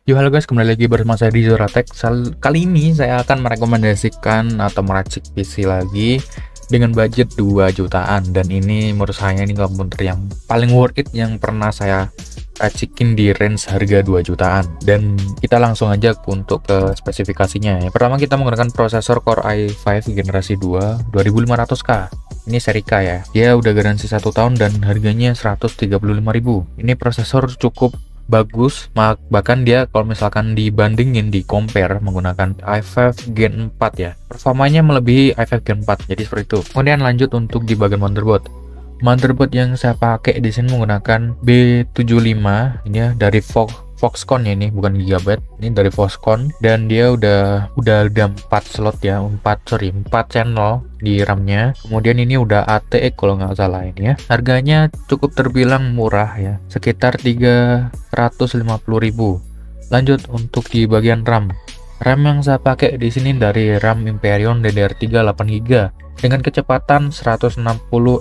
Yo halo guys, kembali lagi bersama saya di Zoratek. Kali ini saya akan merekomendasikan atau meracik PC lagi dengan budget 2 jutaan, dan ini menurut saya ini komputer yang paling worth it yang pernah saya racikin di range harga 2 jutaan. Dan kita langsung aja untuk ke spesifikasinya. Yang pertama, kita menggunakan prosesor Core i5 generasi 2 2500K. Ini seri K ya. Dia udah garansi 1 tahun dan harganya 135.000. Ini prosesor cukup bagus, bahkan dia kalau misalkan dibandingin di compare menggunakan i5 Gen 4 ya, performanya melebihi i5 Gen 4, jadi seperti itu. Kemudian lanjut untuk di bagian motherboard yang saya pakai di sini menggunakan B75 ini ya, dari Foxconn ya, ini bukan Gigabyte, ini dari Foxconn, dan dia udah ada 4 slot ya, 4 channel di RAM-nya. Kemudian ini udah ATX kalau nggak salah ini ya. Harganya cukup terbilang murah ya, sekitar 350.000. Lanjut untuk di bagian RAM. RAM yang saya pakai di sini dari RAM Infineon DDR3 8GB dengan kecepatan 160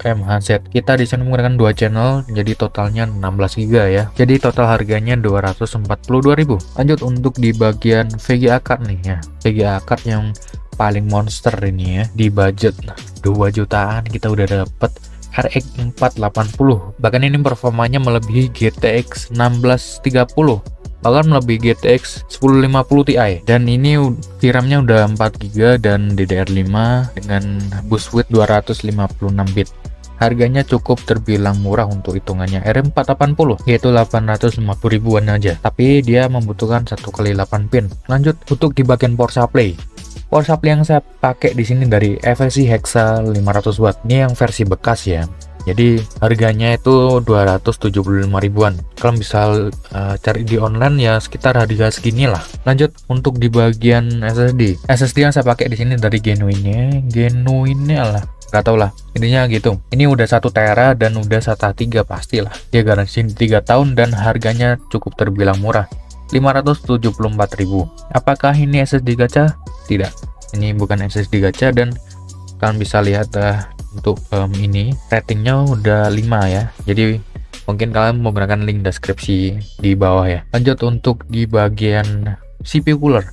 MHz. Kita di sini menggunakan 2 channel, jadi totalnya 16 GB ya. Jadi total harganya 242.000. Lanjut untuk di bagian VGA card nih ya. VGA card yang paling monster ini ya, di budget 2 jutaan kita udah dapet RX 480. Bahkan ini performanya melebihi GTX 1630, bahkan melebihi GTX 1050 Ti, dan ini VRAM-nya udah 4GB dan DDR5 dengan boost width 256 bit. Harganya cukup terbilang murah untuk hitungannya R480, yaitu 850 ribuan aja, tapi dia membutuhkan 1x8 pin. Lanjut untuk di bagian power supply. Power supply yang saya pakai di sini dari FSI Hexa 500 watt. Ini yang versi bekas ya. Jadi harganya itu 275 ribuan. Kalau misal cari di online ya sekitar harga segini lah. Lanjut untuk di bagian SSD. SSD yang saya pakai di sini dari Genuine lah. Gak tau lah. Intinya gitu. Ini udah 1 tera dan udah SATA 3 pastilah. Dia garansi 3 tahun dan harganya cukup terbilang murah. 574.000. Apakah ini SSD gacha? Tidak, ini bukan SSD gacha, dan kalian bisa lihat untuk ini ratingnya udah 5 ya. Jadi mungkin kalian menggunakan link deskripsi di bawah ya. Lanjut untuk di bagian CPU cooler.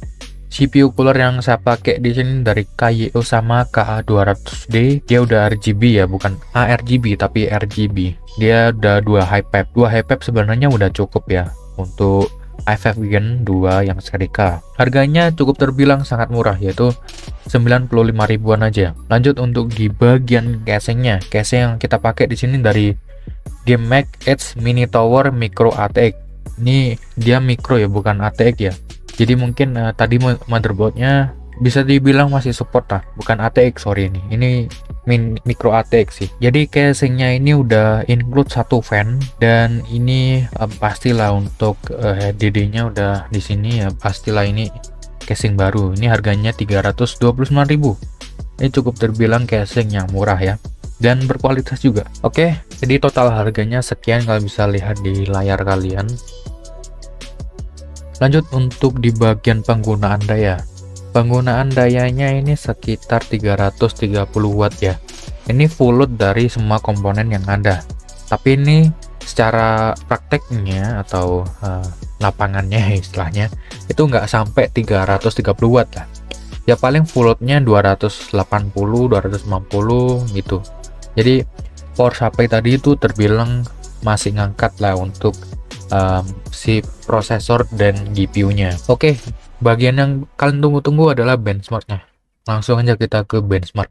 CPU cooler yang saya pakai di sini dari KYO sama KA200D. Dia udah RGB ya, bukan ARGB tapi RGB. Dia udah 2 high pipe. 2 high pipe sebenarnya udah cukup ya untuk i5 Gen 2 yang seri K. Harganya cukup terbilang sangat murah, yaitu 95 ribuan aja. Lanjut untuk di bagian casingnya. Casing yang kita pakai di sini dari GameMax Edge Mini Tower Micro ATX. Ini dia micro ya, bukan ATX ya. Jadi mungkin tadi motherboardnya bisa dibilang masih support lah, bukan ATX, sorry, ini micro ATX sih. Jadi casingnya ini udah include 1 fan, dan ini pastilah untuk HDD-nya udah di sini ya, pastilah ini casing baru. Ini harganya 329.000. Ini cukup terbilang casing yang murah ya, dan berkualitas juga. Oke, jadi total harganya sekian, kalian bisa lihat di layar kalian. Lanjut untuk di bagian penggunaan daya. Penggunaan dayanya ini sekitar 330 watt ya. Ini full load dari semua komponen yang ada. Tapi ini secara prakteknya atau lapangannya istilahnya itu nggak sampai 330 watt lah. Ya paling full loadnya 280, 250 gitu. Jadi power supply tadi itu terbilang masih ngangkat lah untuk si prosesor dan GPU-nya. Oke, bagian yang kalian tunggu-tunggu adalah benchmarknya. Langsung aja kita ke benchmark.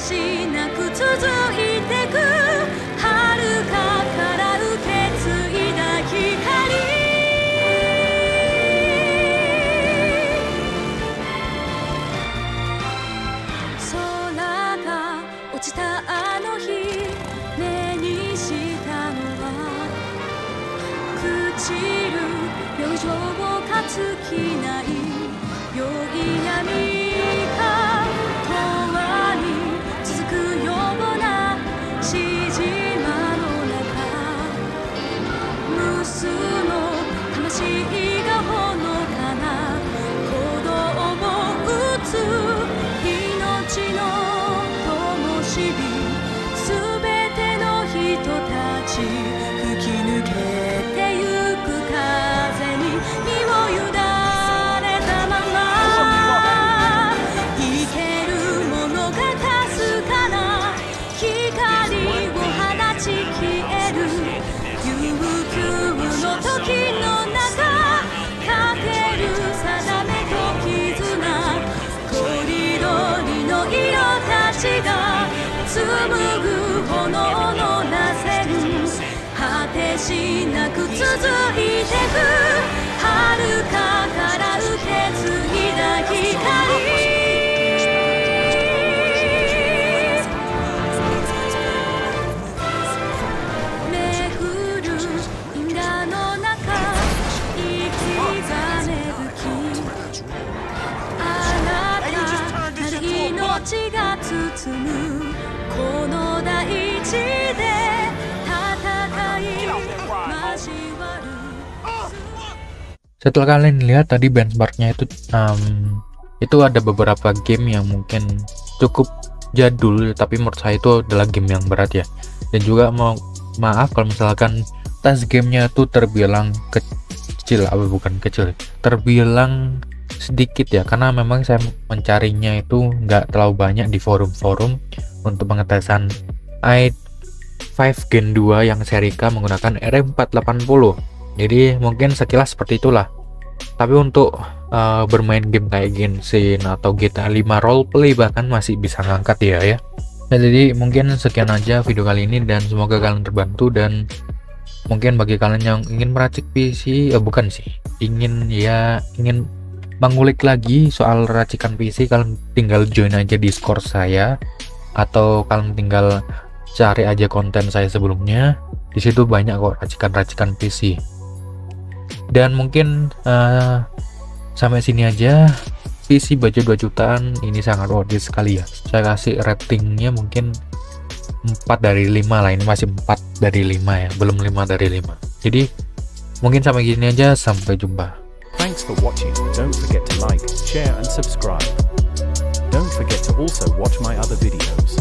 しなく続いてく遥かから受け継いだ光空が落ちたあの日目にしたのは朽ちる余剰をかつきない良い闇か永遠に続くようなしじまの中無数の魂がほのかな鼓動を打つ命の灯火すべての人たち吹き抜けてゆく風に身を委ねたまま生けるものがかすかな光を放ち消える悠久の時の中かける定めと絆とりどりの色たちが紡ぐ炎の螺旋果てしなく続いてく遥かから受け継いだ光巡る因果の中生きが芽吹き新たなる命が包むこの大地で戦い交わるSetelah kalian lihat tadi benchmarknya itu ada beberapa game yang mungkin cukup jadul, tapi menurut saya itu adalah game yang berat ya. Dan juga maaf kalau misalkan tes gamenya itu terbilang kecil, bukan kecil, terbilang sedikit ya, karena memang saya mencarinya itu nggak terlalu banyak di forum-forum untuk pengetesan i5 Gen 2 yang seri K menggunakan RM480. Jadi mungkin sekilas seperti itulah. Tapi untuk bermain game kayak Genshin atau GTA 5 roleplay bahkan masih bisa ngangkat ya. Nah, jadi mungkin sekian aja video kali ini dan semoga kalian terbantu. Dan mungkin bagi kalian yang ingin meracik PC, ingin mengulik lagi soal racikan PC, kalian tinggal join aja Discord saya atau kalian tinggal cari aja konten saya sebelumnya. Di situ banyak kok racikan-racikan PC. Dan mungkin sampai sini aja. PC budget 2 jutaan ini sangat worth it sekali ya. Saya kasih ratingnya mungkin 4 dari 5 lah. Ini masih 4 dari 5 ya, belum 5 dari 5. Jadi mungkin sampai gini aja, sampai jumpa. Thanks for watching. Don't forget to like, share and subscribe. Don't forget to also watch my other videos.